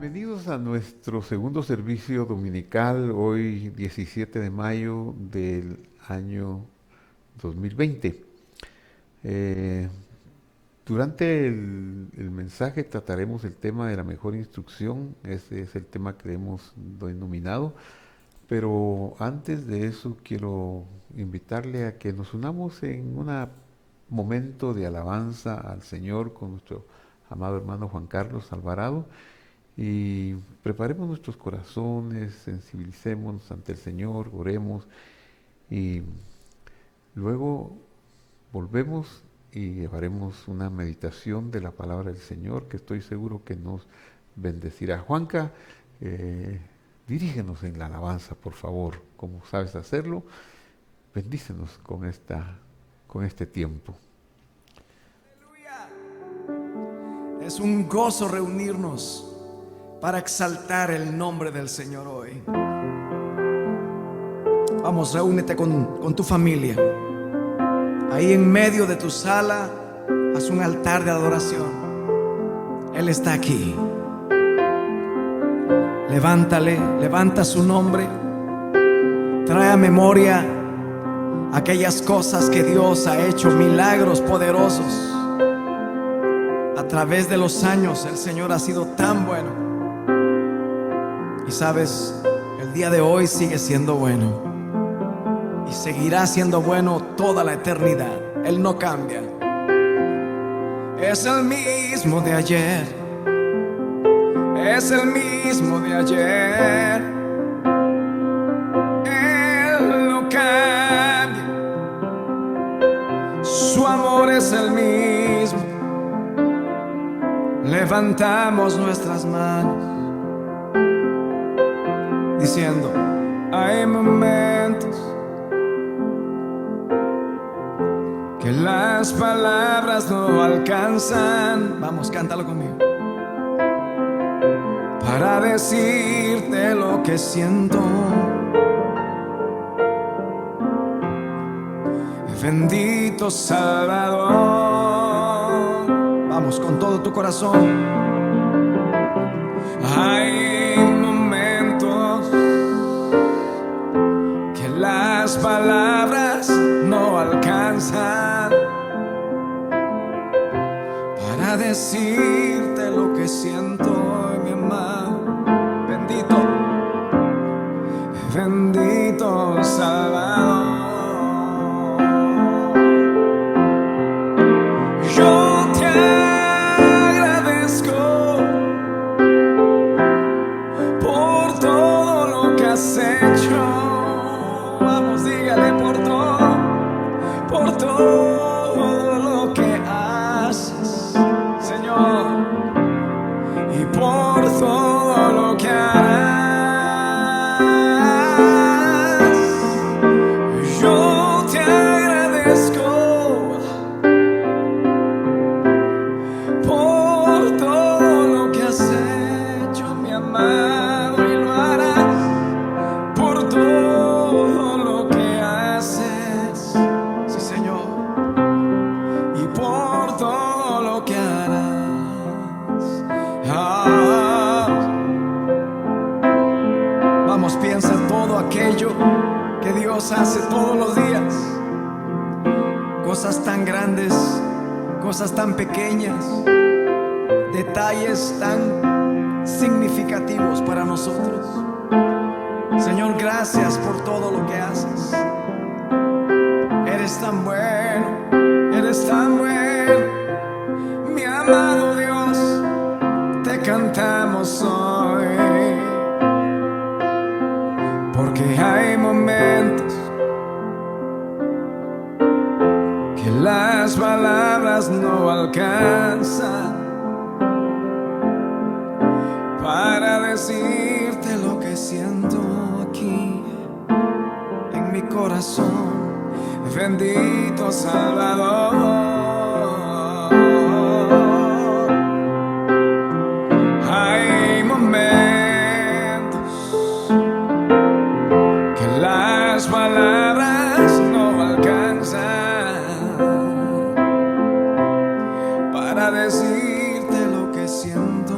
Bienvenidos a nuestro segundo servicio dominical, hoy 17 de mayo del año 2020. Eh, Durante el mensaje trataremos el tema de la mejor instrucción, ese es el tema que hemos denominado, pero antes de eso quiero invitarle a que nos unamos en un momento de alabanza al Señor con nuestro amado hermano Juan Carlos Alvarado. Y preparemos nuestros corazones, sensibilicémonos ante el Señor, oremos y luego volvemos y llevaremos una meditación de la palabra del Señor que estoy seguro que nos bendecirá. Juanca, dirígenos en la alabanza, por favor, como sabes hacerlo. Bendícenos con este tiempo. Es un gozo reunirnos para exaltar el nombre del Señor hoy. Vamos, reúnete con tu familia. Ahí en medio de tu sala, haz un altar de adoración. Él está aquí. Levanta su nombre. Trae a memoria aquellas cosas que Dios ha hecho, milagros poderosos. A través de los años el Señor ha sido tan bueno. Y sabes, el día de hoy sigue siendo bueno. Y seguirá siendo bueno toda la eternidad. Él no cambia. Es el mismo de ayer. Es el mismo de ayer. Él no cambia. Su amor es el mismo. Levantamos nuestras manos diciendo: hay momentos que las palabras no alcanzan. Vamos, cántalo conmigo. Para decirte lo que siento. Bendito Salvador. Vamos, con todo tu corazón. Hay momentos que las palabras no alcanzan para decirte lo que siento, mi amado. Bendito Salvador. Yo te agradezco por todo lo que has hecho. Vamos, dígale: por todo lo que haces, Señor, y por todo lo que harás. Yo te agradezco por todo lo que has hecho, mi amado, y lo harás por todo lo que haces, sí, Señor, y por todo lo que harás. Vamos, piensa en todo aquello que Dios hace todos los días. Cosas tan grandes, cosas tan pequeñas, detalles tan significativos para nosotros. Señor, gracias por todo lo que haces. Eres tan bueno, eres tan bueno, mi amado Dios. Te cantamos hoy, porque hay momentos que las palabras no alcanzan para decirte lo que siento aquí en mi corazón. Bendito Salvador. Hay momentos que las palabras no alcanzan para decirte lo que siento.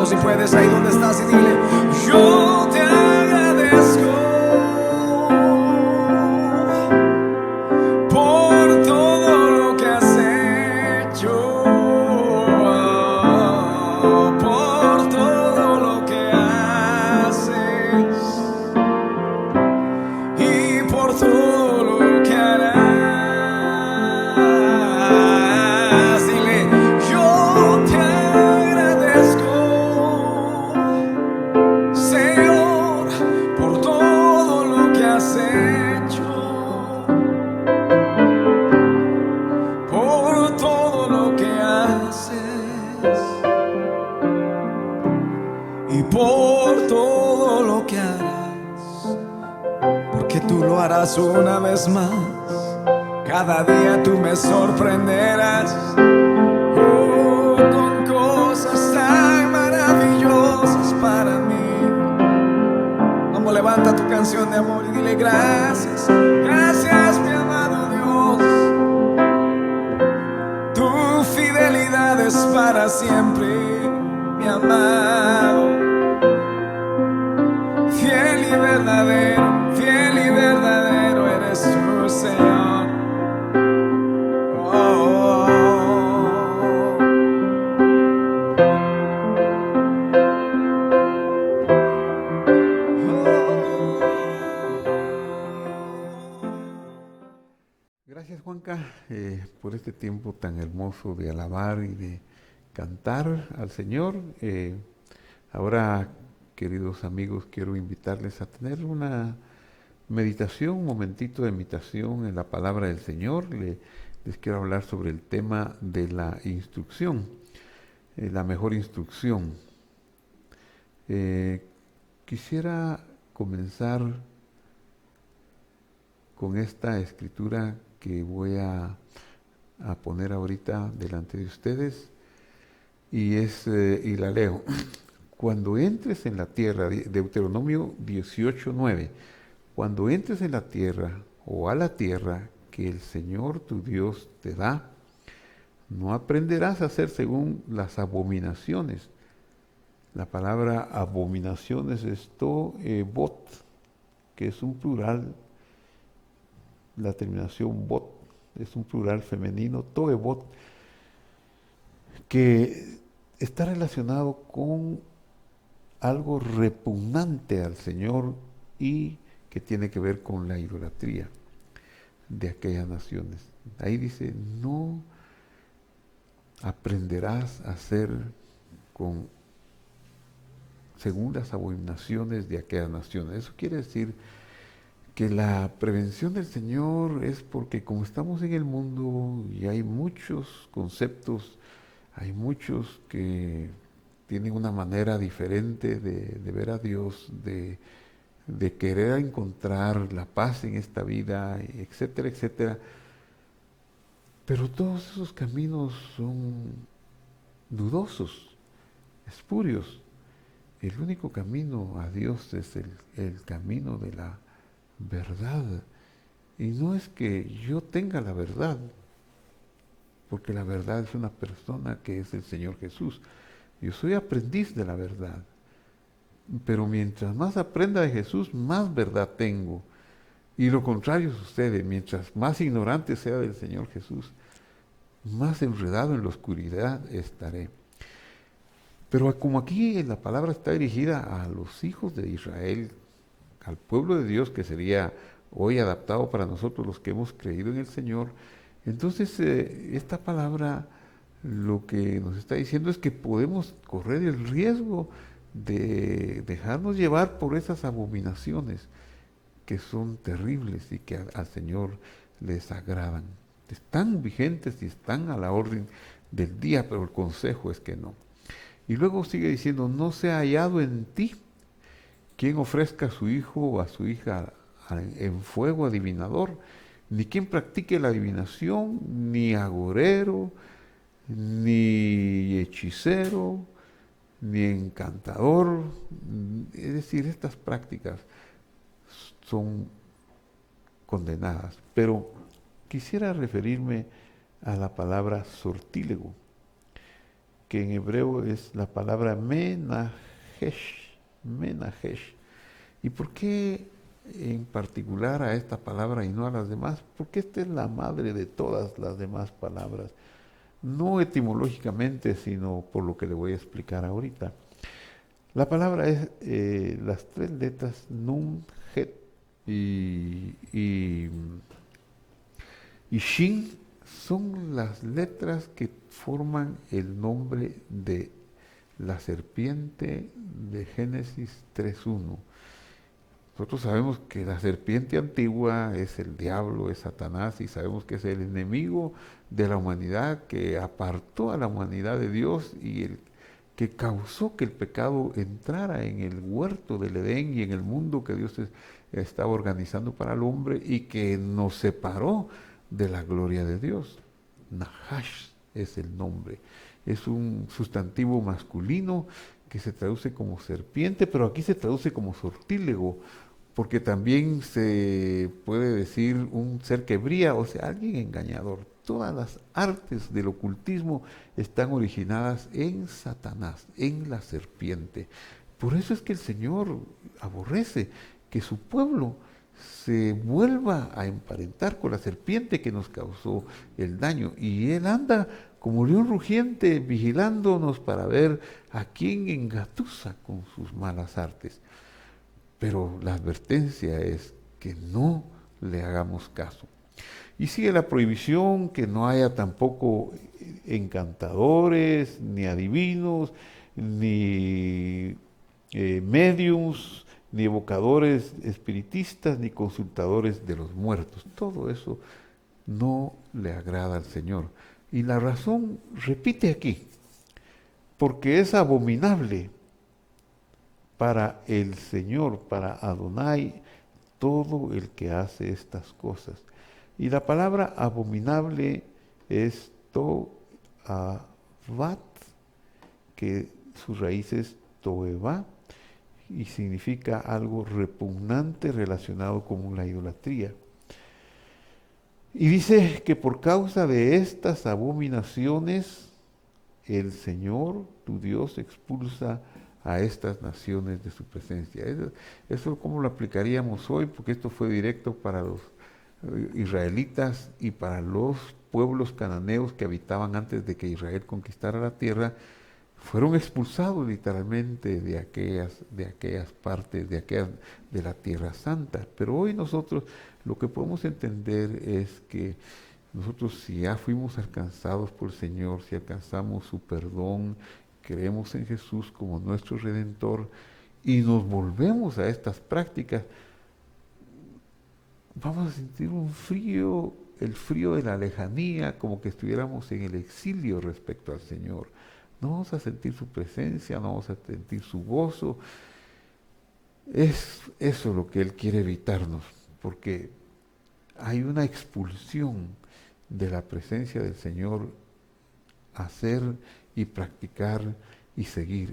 manos si puedes ahí donde estás y dile: yo te agradezco por todo lo que has hecho, por todo lo que haces y por todo lo que harás. Dile: yo te agradezco, Señor, por todo lo que has hecho, por todo lo que haces y por todo lo que harás, porque tú lo harás una vez más. Cada día tú me sorprenderás, con cosas tan maravillosas para mí. Vamos, levanta tu canción de amor y dile: gracias, gracias mi amado Dios. Tu fidelidad es para siempre, mi amado. Fiel y verdadero eres tú, Señor. Oh, Gracias, Juanca, por este tiempo tan hermoso de alabar y de cantar al Señor. Ahora, queridos amigos, quiero invitarles a tener una meditación, un momentito de meditación en la palabra del Señor. Les quiero hablar sobre el tema de la instrucción, la mejor instrucción. Quisiera comenzar con esta escritura que voy a poner ahorita delante de ustedes, y la leo. Cuando entres en la tierra, Deuteronomio 18:9, cuando entres en la tierra o a la tierra que el Señor tu Dios te da, no aprenderás a hacer según las abominaciones. La palabra abominaciones es to'ebot, que es un plural. La terminación bot es un plural femenino, to'ebot, que está relacionado con algo repugnante al Señor y que tiene que ver con la idolatría de aquellas naciones. Ahí dice: no aprenderás a hacer según las abominaciones de aquellas naciones. Eso quiere decir que la prevención del Señor es porque como estamos en el mundo y hay muchos conceptos, hay muchos que tienen una manera diferente de ver a Dios, de querer encontrar la paz en esta vida, etcétera, etcétera. Pero todos esos caminos son dudosos, espurios. El único camino a Dios es el camino de la verdad. Y no es que yo tenga la verdad, porque la verdad es una persona que es el Señor Jesús. Yo soy aprendiz de la verdad. Pero mientras más aprenda de Jesús, más verdad tengo. Y lo contrario sucede: mientras más ignorante sea del Señor Jesús, más enredado en la oscuridad estaré. Pero como aquí la palabra está dirigida a los hijos de Israel, al pueblo de Dios, que sería hoy adaptado para nosotros los que hemos creído en el Señor, entonces esta palabra lo que nos está diciendo es que podemos correr el riesgo de dejarnos llevar por esas abominaciones que son terribles y que al Señor les agradan. Están vigentes y están a la orden del día, pero el consejo es que no. Y luego sigue diciendo: no sea hallado en ti quien ofrezca a su hijo o a su hija en fuego adivinador, ni quien practique la adivinación, ni agorero, ni hechicero, ni encantador. Es decir, estas prácticas son condenadas. Pero quisiera referirme a la palabra sortílego. que en hebreo es la palabra menajesh, menajesh. ¿Y por qué en particular a esta palabra y no a las demás? Porque esta es la madre de todas las demás palabras. No etimológicamente, sino por lo que le voy a explicar ahorita. La palabra es las tres letras Nun, Het y Shin son las letras que forman el nombre de la serpiente de Génesis 3.1. Nosotros sabemos que la serpiente antigua es el diablo, es Satanás, y sabemos que es el enemigo de la humanidad que apartó a la humanidad de Dios y el que causó que el pecado entrara en el huerto del Edén y en el mundo que Dios estaba organizando para el hombre y que nos separó de la gloria de Dios. Nahash es el nombre. Es un sustantivo masculino que se traduce como serpiente, pero aquí se traduce como sortílego, porque también se puede decir un ser que brilla, o sea, alguien engañador. Todas las artes del ocultismo están originadas en Satanás, en la serpiente. Por eso es que el Señor aborrece que su pueblo se vuelva a emparentar con la serpiente que nos causó el daño. Y Él anda como león rugiente vigilándonos para ver a quién engatusa con sus malas artes. Pero la advertencia es que no le hagamos caso. Y sigue la prohibición que no haya tampoco encantadores, ni adivinos, ni médiums, ni evocadores espiritistas, ni consultadores de los muertos. Todo eso no le agrada al Señor. Y la razón, repite aquí, porque es abominable para el Señor, para Adonai, todo el que hace estas cosas. Y la palabra abominable es toavat, que su raíz es toeva, y significa algo repugnante relacionado con la idolatría. Y dice que por causa de estas abominaciones, el Señor, tu Dios, expulsa a estas naciones de su presencia. Eso cómo lo aplicaríamos hoy, porque esto fue directo para los israelitas y para los pueblos cananeos que habitaban antes de que Israel conquistara la tierra. Fueron expulsados literalmente de aquellas partes, de la Tierra Santa. Pero hoy nosotros lo que podemos entender es que nosotros, si ya fuimos alcanzados por el Señor, si alcanzamos su perdón, creemos en Jesús como nuestro Redentor y nos volvemos a estas prácticas, vamos a sentir un frío, el frío de la lejanía, como que estuviéramos en el exilio respecto al Señor. No vamos a sentir su presencia, no vamos a sentir su gozo. Es eso lo que Él quiere evitarnos, porque hay una expulsión de la presencia del Señor, hacer y practicar y seguir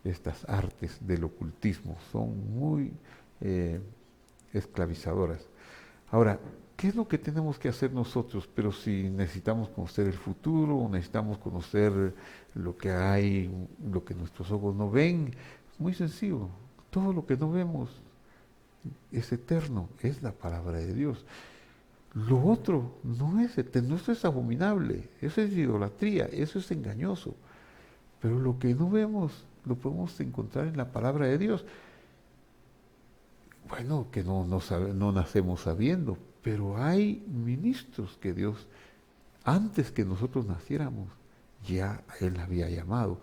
estas artes del ocultismo. Son muy esclavizadoras. Ahora, ¿qué es lo que tenemos que hacer nosotros? Pero si necesitamos conocer el futuro, necesitamos conocer lo que hay, lo que nuestros ojos no ven, es muy sencillo. Todo lo que no vemos es eterno, es la palabra de Dios. Lo otro no es eterno, eso es abominable, eso es idolatría, eso es engañoso. Pero lo que no vemos lo podemos encontrar en la palabra de Dios. Bueno, que no nacemos sabiendo, pero hay ministros que Dios, antes que nosotros naciéramos, ya Él había llamado.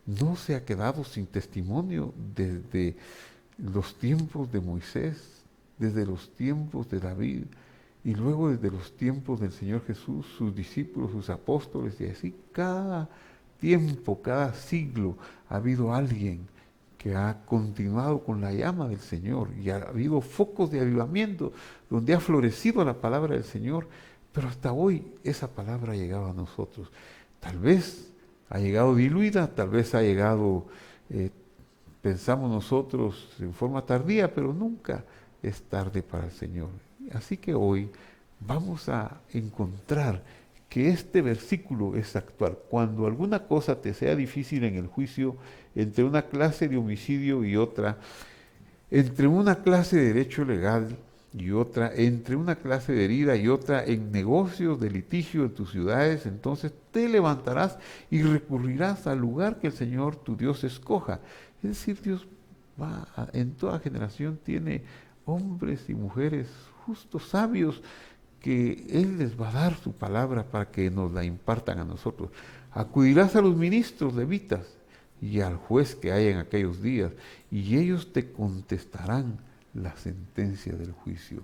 No se ha quedado sin testimonio desde los tiempos de Moisés, desde los tiempos de David, y luego desde los tiempos del Señor Jesús, sus discípulos, sus apóstoles, y así cada tiempo, cada siglo ha habido alguien que ha continuado con la llama del Señor, y ha habido focos de avivamiento donde ha florecido la palabra del Señor, pero hasta hoy esa palabra ha llegado a nosotros. Tal vez ha llegado diluida, tal vez ha llegado, pensamos nosotros, en forma tardía, pero nunca es tarde para el Señor. Así que hoy vamos a encontrar que este versículo es actual. Cuando alguna cosa te sea difícil en el juicio entre una clase de homicidio y otra, entre una clase de derecho legal y otra, entre una clase de herida y otra, en negocios de litigio en tus ciudades, entonces te levantarás y recurrirás al lugar que el Señor tu Dios escoja. Es decir, Dios en toda generación tiene hombres y mujeres justos, sabios, que Él les va a dar su palabra para que nos la impartan a nosotros. Acudirás a los ministros levitas y al juez que hay en aquellos días, y ellos te contestarán la sentencia del juicio.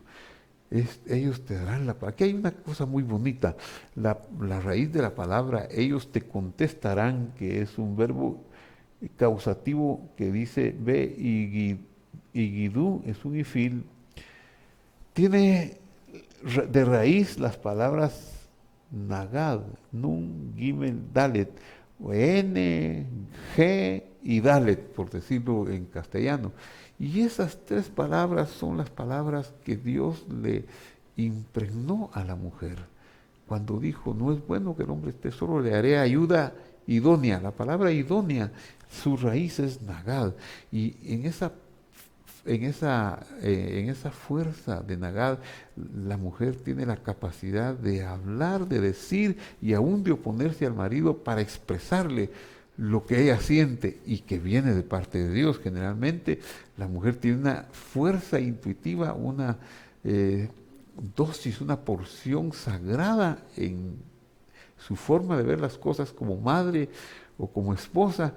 Ellos te darán la palabra. Aquí hay una cosa muy bonita. La raíz de la palabra, ellos te contestarán, que es un verbo causativo que dice ve y guidú, es un ifil. Tiene de raíz las palabras Nagad, Nun, Gimel, Dalet, N, G y Dalet, por decirlo en castellano. Y esas tres palabras son las palabras que Dios le impregnó a la mujer. Cuando dijo, no es bueno que el hombre esté solo, le haré ayuda idónea. La palabra idónea, su raíz es Nagad. Y en esa fuerza de Nagad, la mujer tiene la capacidad de hablar, de decir y aún de oponerse al marido para expresarle lo que ella siente y que viene de parte de Dios. Generalmente la mujer tiene una fuerza intuitiva, una dosis, una porción sagrada en su forma de ver las cosas como madre o como esposa,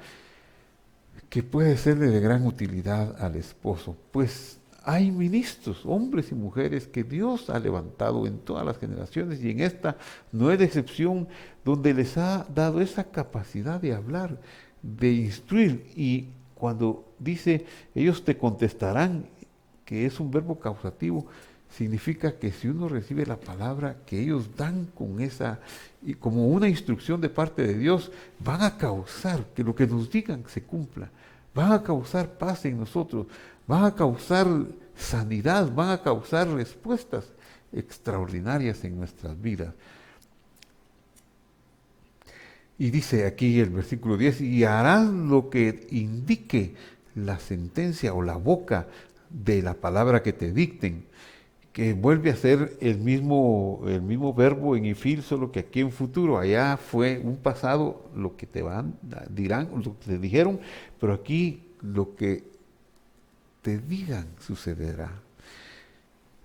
que puede serle de gran utilidad al esposo. Pues hay ministros, hombres y mujeres, que Dios ha levantado en todas las generaciones, y en esta no es de excepción, donde les ha dado esa capacidad de hablar, de instruir. Y cuando dice, ellos te contestarán, que es un verbo causativo, significa que si uno recibe la palabra que ellos dan con esa, y como una instrucción de parte de Dios, van a causar que lo que nos digan se cumpla, van a causar paz en nosotros, van a causar sanidad, van a causar respuestas extraordinarias en nuestras vidas. Y dice aquí el versículo 10, y harás lo que indique la sentencia o la boca de la palabra que te dicten, que vuelve a ser el mismo verbo en ifil, solo que aquí en futuro. Allá fue un pasado lo que dirán, lo que te dijeron, pero aquí lo que te digan sucederá.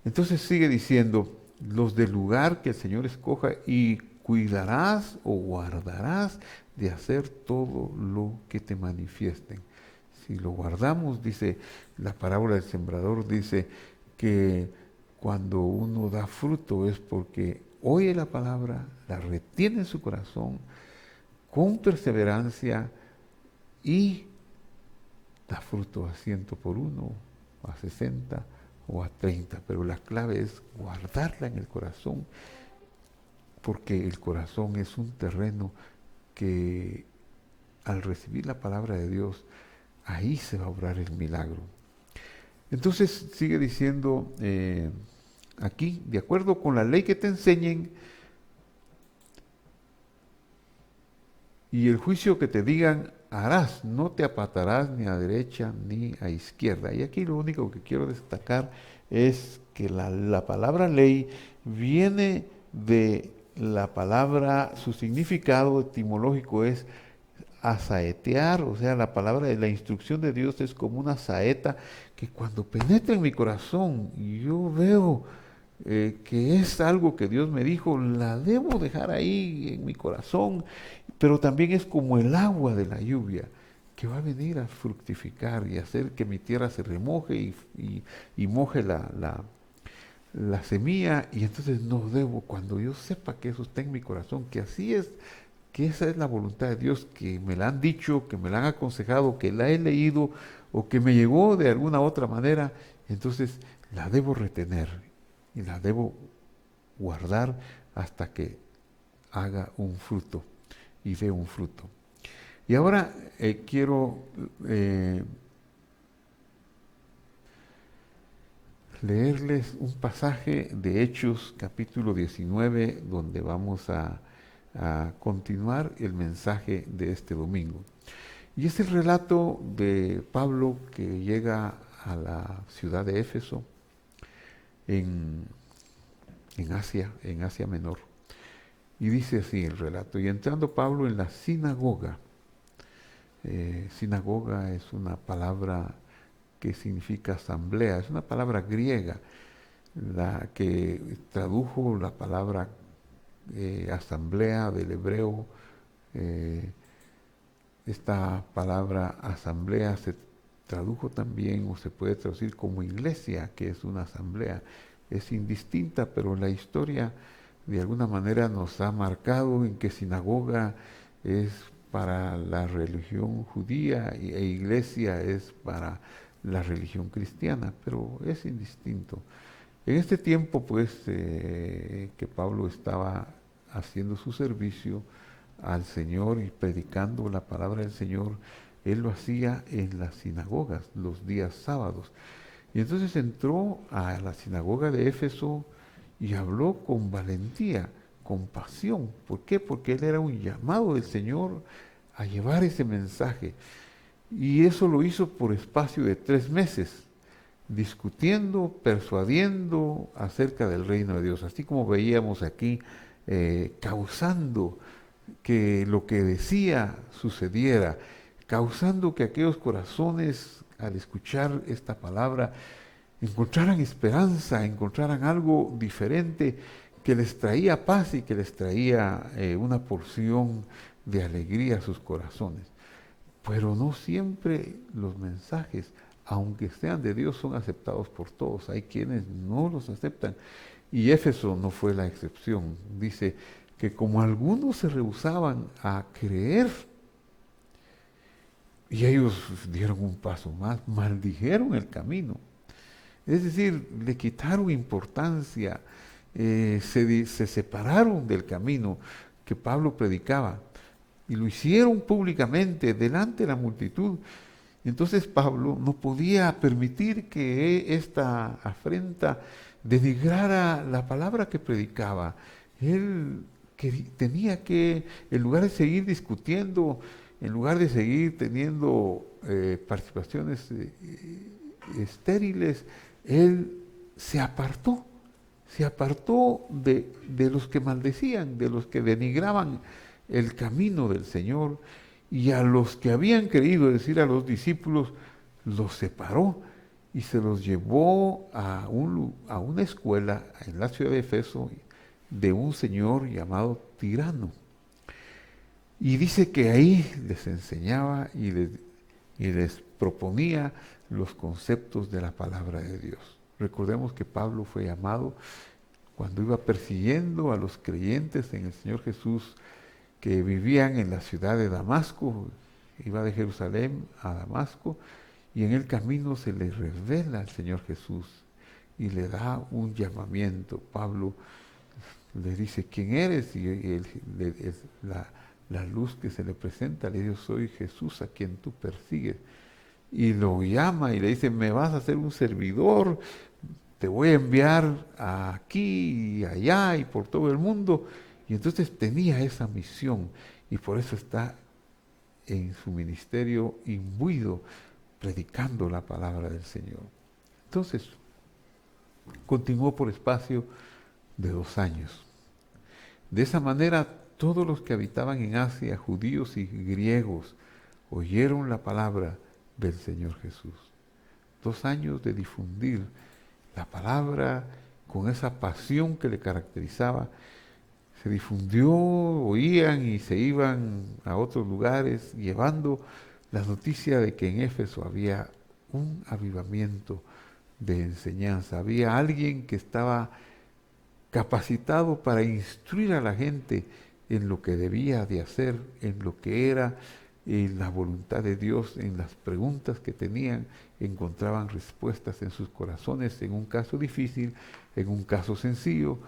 Entonces sigue diciendo, los del lugar que el Señor escoja, y cuidarás o guardarás de hacer todo lo que te manifiesten. Si lo guardamos, dice la parábola del sembrador, dice que cuando uno da fruto es porque oye la palabra, la retiene en su corazón con perseverancia y da fruto a 100 por uno, a 60 o a 30. Pero la clave es guardarla en el corazón, porque el corazón es un terreno que al recibir la palabra de Dios, ahí se va a obrar el milagro. Entonces sigue diciendo aquí, de acuerdo con la ley que te enseñen y el juicio que te digan, harás, no te apartarás ni a derecha ni a izquierda. Y aquí lo único que quiero destacar es que la palabra ley viene de la palabra, su significado etimológico es asaetear, o sea, la palabra de la instrucción de Dios es como una saeta que cuando penetra en mi corazón y yo veo que es algo que Dios me dijo, la debo dejar ahí en mi corazón, pero también es como el agua de la lluvia que va a venir a fructificar y hacer que mi tierra se remoje y moje la semilla. Y entonces no debo, cuando yo sepa que eso está en mi corazón, que así es, que esa es la voluntad de Dios, que me la han dicho, que me la han aconsejado, que la he leído o que me llegó de alguna otra manera, entonces la debo retener y la debo guardar hasta que haga un fruto y dé un fruto. Y ahora quiero leerles un pasaje de Hechos capítulo 19, donde vamos a a continuar el mensaje de este domingo. Y es el relato de Pablo que llega a la ciudad de Éfeso en Asia Menor. Y dice así el relato: y entrando Pablo en la sinagoga. Sinagoga es una palabra que significa asamblea, es una palabra griega, la que tradujo la palabra asamblea del hebreo. Esta palabra asamblea se tradujo también, o se puede traducir como iglesia, que es una asamblea. Es indistinta, pero la historia de alguna manera nos ha marcado en que sinagoga es para la religión judía e iglesia es para la religión cristiana, pero es indistinto. En este tiempo, pues, que Pablo estaba haciendo su servicio al Señor y predicando la palabra del Señor, él lo hacía en las sinagogas los días sábados. Y entonces entró a la sinagoga de Éfeso y habló con valentía, con pasión. ¿Por qué? Porque él era un llamado del Señor a llevar ese mensaje. Y eso lo hizo por espacio de 3 meses, discutiendo, persuadiendo acerca del reino de Dios, así como veíamos aquí, causando que lo que decía sucediera, causando que aquellos corazones, al escuchar esta palabra, encontraran esperanza, encontraran algo diferente que les traía paz y que les traía una porción de alegría a sus corazones. Pero no siempre los mensajes, aunque sean de Dios, son aceptados por todos. Hay quienes no los aceptan. Y Éfeso no fue la excepción. Dice que como algunos se rehusaban a creer, y ellos dieron un paso más, maldijeron el camino. Es decir, le quitaron importancia, se separaron del camino que Pablo predicaba y lo hicieron públicamente delante de la multitud. Entonces Pablo no podía permitir que esta afrenta denigrara la palabra que predicaba. Él tenía que, en lugar de seguir discutiendo, en lugar de seguir teniendo participaciones estériles, él se apartó de los que maldecían, de los que denigraban el camino del Señor, y a los que habían creído, es decir, a los discípulos, los separó y se los llevó a una escuela en la ciudad de Éfeso de un señor llamado Tirano. Y dice que ahí les enseñaba y les proponía los conceptos de la palabra de Dios. Recordemos que Pablo fue llamado cuando iba persiguiendo a los creyentes en el Señor Jesús que vivían en la ciudad de Damasco. Iba de Jerusalén a Damasco y en el camino se le revela al Señor Jesús y le da un llamamiento. Pablo le dice: ¿quién eres? Y la luz que se le presenta le dice: soy Jesús a quien tú persigues. Y lo llama y le dice: me vas a hacer un servidor, te voy a enviar aquí y allá y por todo el mundo. Y entonces tenía esa misión y por eso está en su ministerio imbuido, predicando la palabra del Señor. Entonces, continuó por espacio de 2 años. De esa manera, todos los que habitaban en Asia, judíos y griegos, oyeron la palabra del Señor Jesús. 2 años de difundir la palabra con esa pasión que le caracterizaba. Se difundió, oían y se iban a otros lugares llevando la noticia de que en Éfeso había un avivamiento de enseñanza. Había alguien que estaba capacitado para instruir a la gente en lo que debía de hacer, en lo que era la voluntad de Dios, en las preguntas que tenían, encontraban respuestas en sus corazones, en un caso difícil, en un caso sencillo,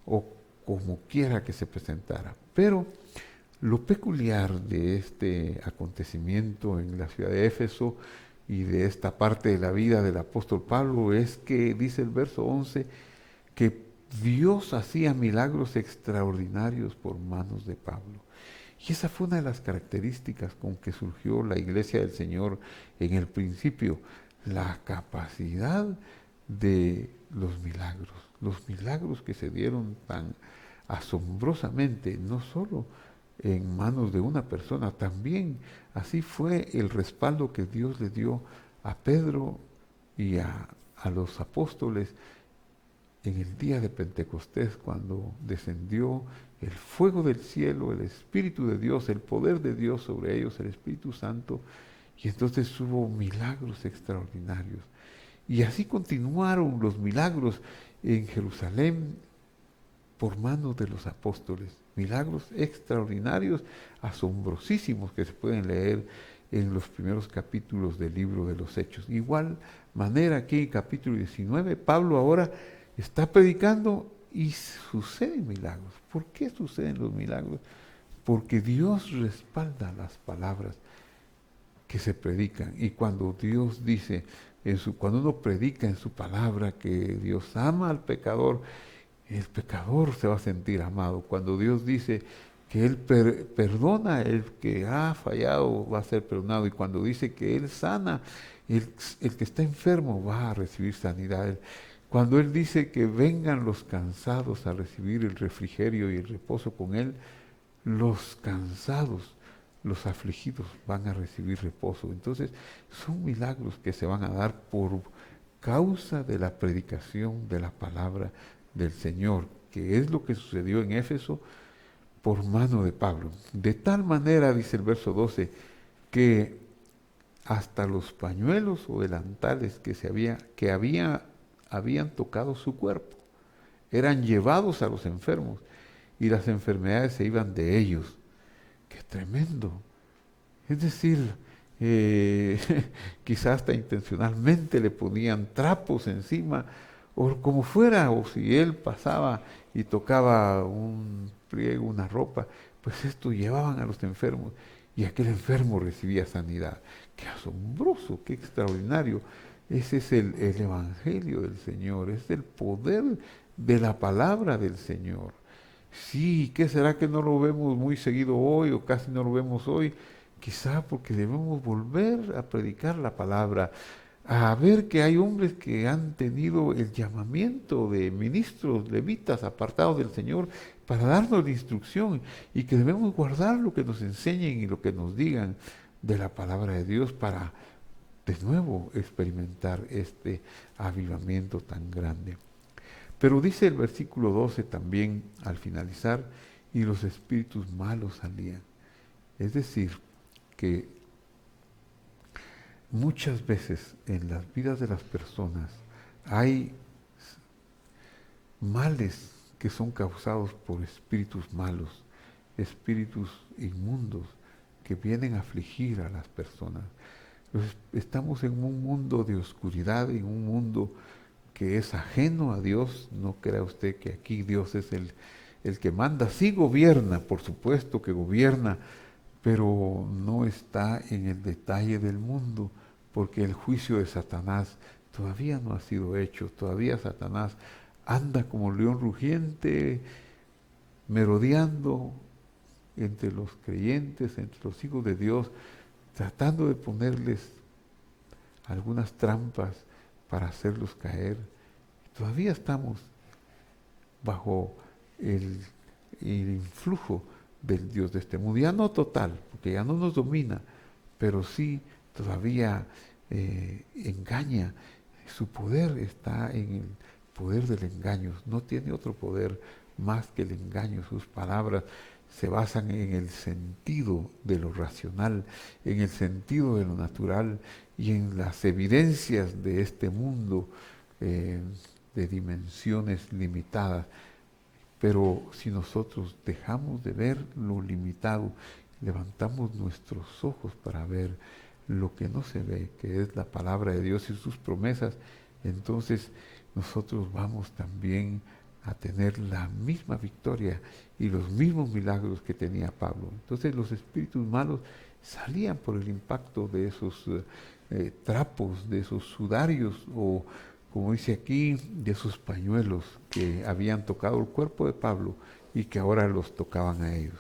o como quiera que se presentara. Pero lo peculiar de este acontecimiento en la ciudad de Éfeso y de esta parte de la vida del apóstol Pablo es que, dice el verso 11, que Dios hacía milagros extraordinarios por manos de Pablo. Y esa fue una de las características con que surgió la Iglesia del Señor en el principio, la capacidad de los milagros que se dieron tan asombrosamente, no solo en manos de una persona, también así fue el respaldo que Dios le dio a Pedro y a los apóstoles en el día de Pentecostés, cuando descendió el fuego del cielo, el Espíritu de Dios, el poder de Dios sobre ellos, el Espíritu Santo, y entonces hubo milagros extraordinarios. Y así continuaron los milagros en Jerusalén por manos de los apóstoles. Milagros extraordinarios, asombrosísimos, que se pueden leer en los primeros capítulos del libro de los Hechos. Igual manera aquí en capítulo 19, Pablo ahora está predicando y suceden milagros. ¿Por qué suceden los milagros? Porque Dios respalda las palabras que se predican. Y cuando Dios dice, cuando uno predica en su palabra que Dios ama al pecador, el pecador se va a sentir amado. Cuando Dios dice que Él perdona, el que ha fallado va a ser perdonado. Y cuando dice que Él sana, el que está enfermo va a recibir sanidad. Cuando Él dice que vengan los cansados a recibir el refrigerio y el reposo con Él, los cansados, los afligidos van a recibir reposo. Entonces, son milagros que se van a dar por causa de la predicación de la palabra del Señor, que es lo que sucedió en Éfeso por mano de Pablo. De tal manera, dice el verso 12, que hasta los pañuelos o delantales que habían tocado su cuerpo eran llevados a los enfermos y las enfermedades se iban de ellos. ¡Qué tremendo! Es decir, quizás hasta intencionalmente le ponían trapos encima, o como fuera, o si él pasaba y tocaba un pliego, una ropa, pues esto llevaban a los enfermos y aquel enfermo recibía sanidad. ¡Qué asombroso, qué extraordinario! Ese es el Evangelio del Señor, es el poder de la palabra del Señor. Sí, ¿qué será que no lo vemos muy seguido hoy o casi no lo vemos hoy? Quizá porque debemos volver a predicar la palabra, a ver que hay hombres que han tenido el llamamiento de ministros, levitas, apartados del Señor, para darnos la instrucción y que debemos guardar lo que nos enseñen y lo que nos digan de la palabra de Dios para de nuevo experimentar este avivamiento tan grande. Pero dice el versículo 12 también al finalizar, y los espíritus malos salían. Es decir, que muchas veces en las vidas de las personas hay males que son causados por espíritus malos, espíritus inmundos que vienen a afligir a las personas. Estamos en un mundo de oscuridad, en un mundo que es ajeno a Dios. No crea usted que aquí Dios es el que manda. Sí gobierna, por supuesto que gobierna, pero no está en el detalle del mundo, porque el juicio de Satanás todavía no ha sido hecho. Todavía Satanás anda como león rugiente, merodeando entre los creyentes, entre los hijos de Dios, tratando de ponerles algunas trampas para hacerlos caer. Todavía estamos bajo el influjo del Dios de este mundo, ya no total, porque ya no nos domina, pero sí todavía engaña. Su poder está en el poder del engaño, no tiene otro poder más que el engaño. Sus palabras se basan en el sentido de lo racional, en el sentido de lo natural y en las evidencias de este mundo de dimensiones limitadas. Pero si nosotros dejamos de ver lo limitado, levantamos nuestros ojos para ver lo que no se ve, que es la palabra de Dios y sus promesas, entonces nosotros vamos también a tener la misma victoria y los mismos milagros que tenía Pablo. Entonces los espíritus malos salían por el impacto de esos trapos, de esos sudarios o como dice aquí, de esos pañuelos que habían tocado el cuerpo de Pablo y que ahora los tocaban a ellos.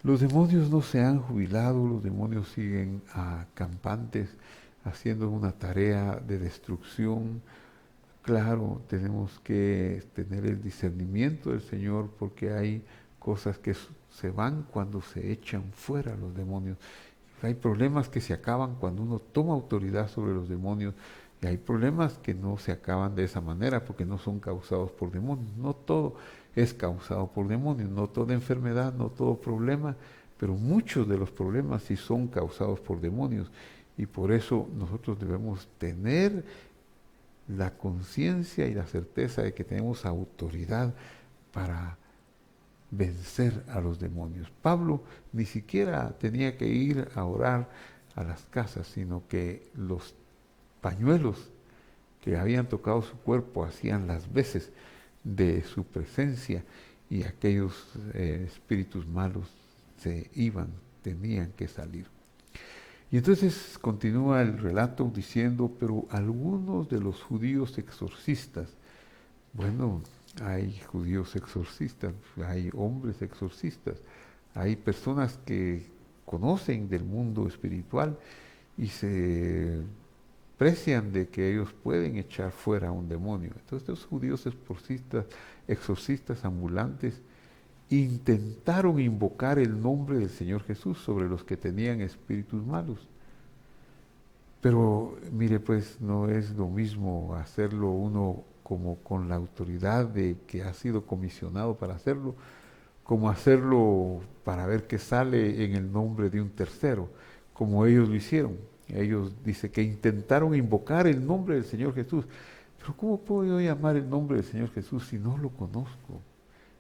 Los demonios no se han jubilado, los demonios siguen campantes, haciendo una tarea de destrucción. Claro, tenemos que tener el discernimiento del Señor porque hay cosas que se van cuando se echan fuera los demonios. Hay problemas que se acaban cuando uno toma autoridad sobre los demonios y hay problemas que no se acaban de esa manera porque no son causados por demonios. No todo es causado por demonios, no toda enfermedad, no todo problema, pero muchos de los problemas sí son causados por demonios y por eso nosotros debemos tener la conciencia y la certeza de que tenemos autoridad para vencer a los demonios. Pablo ni siquiera tenía que ir a orar a las casas, sino que los pañuelos que habían tocado su cuerpo hacían las veces de su presencia y aquellos espíritus malos se iban, tenían que salir. Y entonces continúa el relato diciendo, pero algunos de los judíos exorcistas, bueno, hay judíos exorcistas, hay hombres exorcistas, hay personas que conocen del mundo espiritual y se precian de que ellos pueden echar fuera a un demonio. Entonces los judíos exorcistas ambulantes, intentaron invocar el nombre del Señor Jesús sobre los que tenían espíritus malos. Pero mire, pues no es lo mismo hacerlo uno como con la autoridad de que ha sido comisionado para hacerlo, como hacerlo para ver qué sale en el nombre de un tercero, como ellos lo hicieron. Ellos dice que intentaron invocar el nombre del Señor Jesús. Pero ¿cómo puedo yo llamar el nombre del Señor Jesús si no lo conozco?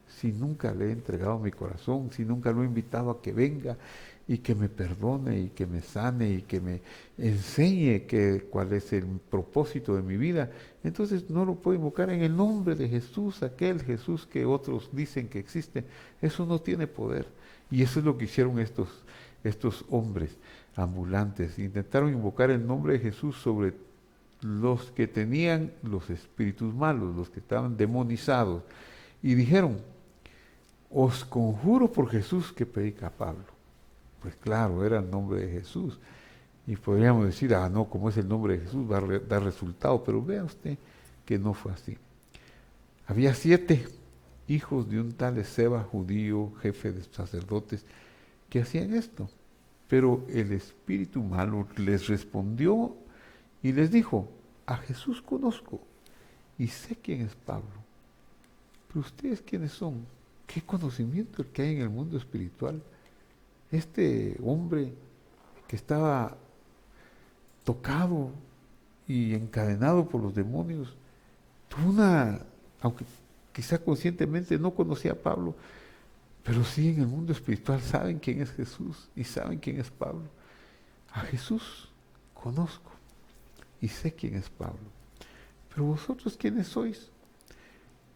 Si nunca le he entregado mi corazón, si nunca lo he invitado a que venga y que me perdone y que me sane y que me enseñe cuál es el propósito de mi vida, entonces no lo puedo invocar en el nombre de Jesús, aquel Jesús que otros dicen que existe. Eso no tiene poder. Y eso es lo que hicieron estos hombres ambulantes. Intentaron invocar el nombre de Jesús sobre los que tenían los espíritus malos, los que estaban demonizados. Y dijeron, os conjuro por Jesús que predica a Pablo. Pues claro, era el nombre de Jesús. Y podríamos decir, no, como es el nombre de Jesús, va a dar resultado. Pero vea usted que no fue así. Había 7 hijos de un tal Esceva, judío, jefe de sacerdotes, que hacían esto. Pero el espíritu malo les respondió y les dijo, a Jesús conozco y sé quién es Pablo. Pero ustedes, ¿quiénes son? ¿Qué conocimiento el que hay en el mundo espiritual? Este hombre que estaba tocado y encadenado por los demonios, tuvo aunque quizá conscientemente no conocía a Pablo, pero sí en el mundo espiritual saben quién es Jesús y saben quién es Pablo. A Jesús conozco y sé quién es Pablo. Pero vosotros, ¿quiénes sois?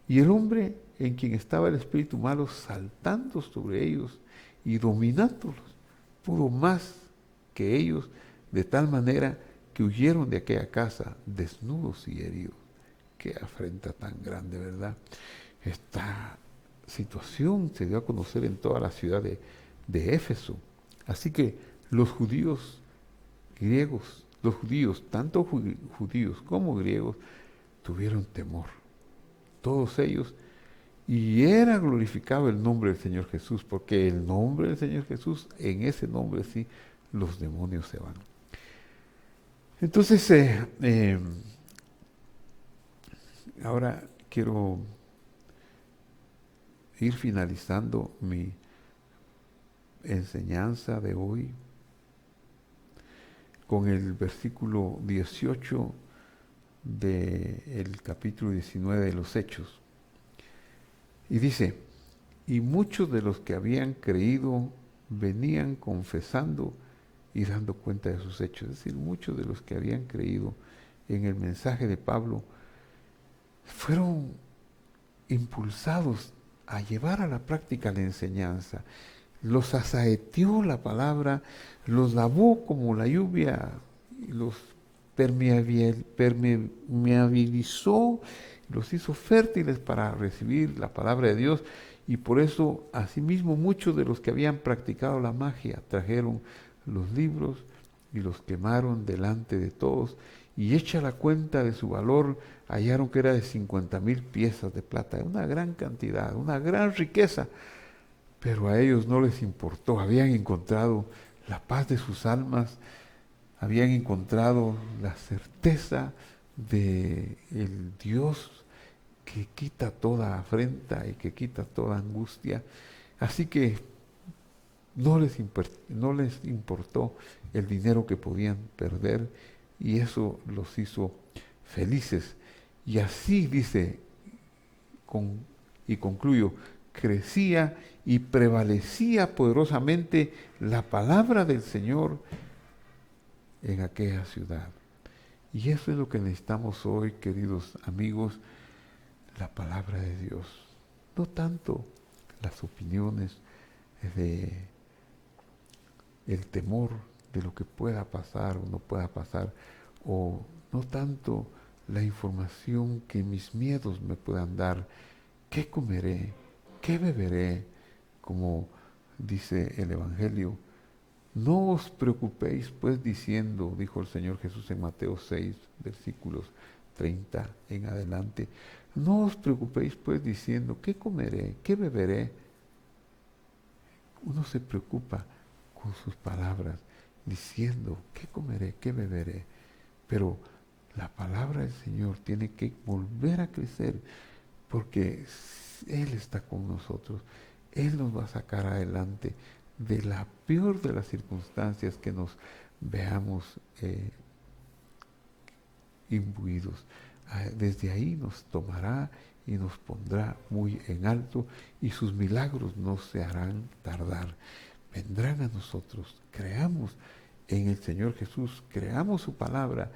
Y el hombre en quien estaba el espíritu malo saltando sobre ellos y dominándolos, pudo más que ellos, de tal manera que huyeron de aquella casa desnudos y heridos. Qué afrenta tan grande, ¿verdad? Esta situación se dio a conocer en toda la ciudad de Éfeso. Así que los judíos griegos, tanto judíos como griegos, tuvieron temor. Todos ellos. Y era glorificado el nombre del Señor Jesús, porque el nombre del Señor Jesús, en ese nombre sí, los demonios se van. Entonces, ahora quiero ir finalizando mi enseñanza de hoy con el versículo 18 del capítulo 19 de los Hechos. Y dice, y muchos de los que habían creído venían confesando y dando cuenta de sus hechos. Es decir, muchos de los que habían creído en el mensaje de Pablo fueron impulsados a llevar a la práctica la enseñanza. Los asaeteó la palabra, los lavó como la lluvia y los permeabilizó, los hizo fértiles para recibir la palabra de Dios. Y por eso, asimismo, muchos de los que habían practicado la magia trajeron los libros y los quemaron delante de todos. Y hecha la cuenta de su valor, hallaron que era de 50,000 piezas de plata, una gran cantidad, una gran riqueza. Pero a ellos no les importó, habían encontrado la paz de sus almas, habían encontrado la certeza de el Dios que quita toda afrenta y que quita toda angustia. Así que no les importó el dinero que podían perder, y eso los hizo felices. Y así dice, y concluyo, crecía y prevalecía poderosamente la palabra del Señor en aquella ciudad. Y eso es lo que necesitamos hoy, queridos amigos, la palabra de Dios. No tanto las opiniones de el temor de lo que pueda pasar o no pueda pasar, o no tanto la información que mis miedos me puedan dar. ¿Qué comeré? ¿Qué beberé? Como dice el Evangelio. No os preocupéis pues diciendo, dijo el Señor Jesús en Mateo 6, versículos 30 en adelante. No os preocupéis pues diciendo, ¿qué comeré? ¿Qué beberé? Uno se preocupa con sus palabras, diciendo, ¿qué comeré? ¿Qué beberé? Pero la palabra del Señor tiene que volver a crecer, porque Él está con nosotros. Él nos va a sacar adelante de la peor de las circunstancias que nos veamos imbuidos. Desde ahí nos tomará y nos pondrá muy en alto, y sus milagros no se harán tardar. Vendrán a nosotros. Creamos en el Señor Jesús, creamos su palabra,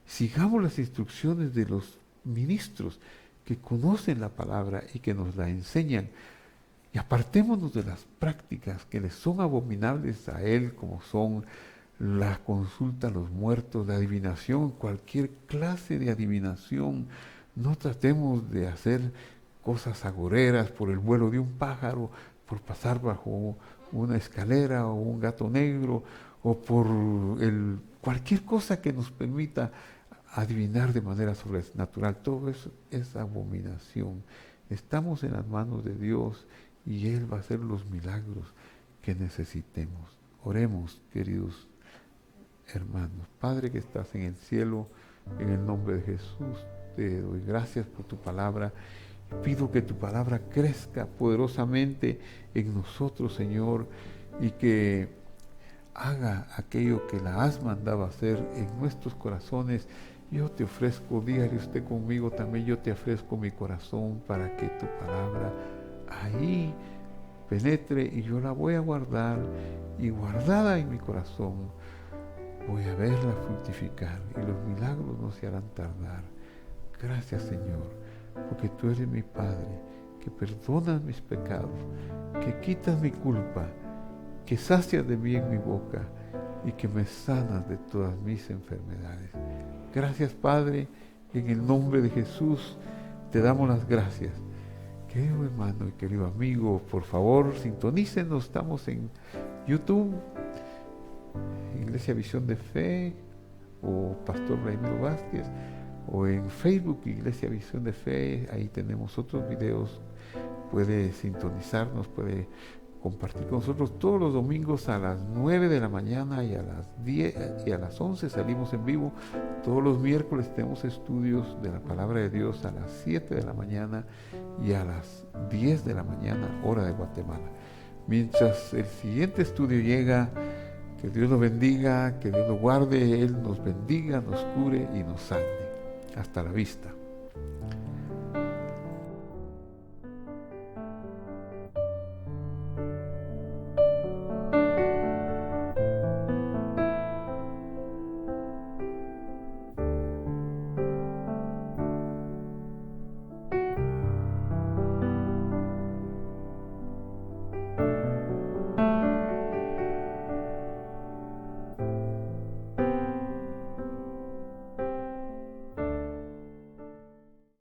sigamos las instrucciones de los ministros que conocen la palabra y que nos la enseñan, y apartémonos de las prácticas que les son abominables a Él, como son la consulta a los muertos, la adivinación, cualquier clase de adivinación. No tratemos de hacer cosas agoreras por el vuelo de un pájaro, por pasar bajo una escalera o un gato negro, o por cualquier cosa que nos permita adivinar de manera sobrenatural. Todo eso es abominación. Estamos en las manos de Dios y Él va a hacer los milagros que necesitemos. Oremos, queridos hermanos. Padre que estás en el cielo, en el nombre de Jesús, te doy gracias por tu palabra. Pido que tu palabra crezca poderosamente en nosotros, Señor, y que haga aquello que la has mandado hacer en nuestros corazones. Yo te ofrezco, dígale usted conmigo también, yo te ofrezco mi corazón para que tu palabra ahí penetre, y yo la voy a guardar, y guardada en mi corazón voy a verla fructificar, y los milagros no se harán tardar. Gracias, Señor, porque tú eres mi Padre, que perdonas mis pecados, que quitas mi culpa, que sacias de bien mi boca y que me sanas de todas mis enfermedades. Gracias, Padre, en el nombre de Jesús te damos las gracias. Querido hermano y querido amigo, por favor, sintonícenos. Estamos en YouTube, Iglesia Visión de Fe, o Pastor Raimundo Vázquez, o en Facebook, Iglesia Visión de Fe. Ahí tenemos otros videos. Puede sintonizarnos, puede compartir con nosotros. Todos los domingos a las 9 de la mañana y a las 10 y a las 11 salimos en vivo. Todos los miércoles tenemos estudios de la palabra de Dios a las 7 de la mañana y a las 10 de la mañana, hora de Guatemala. Mientras el siguiente estudio llega, que Dios nos bendiga, que Dios nos guarde, Él nos bendiga, nos cure y nos sane. Hasta la vista.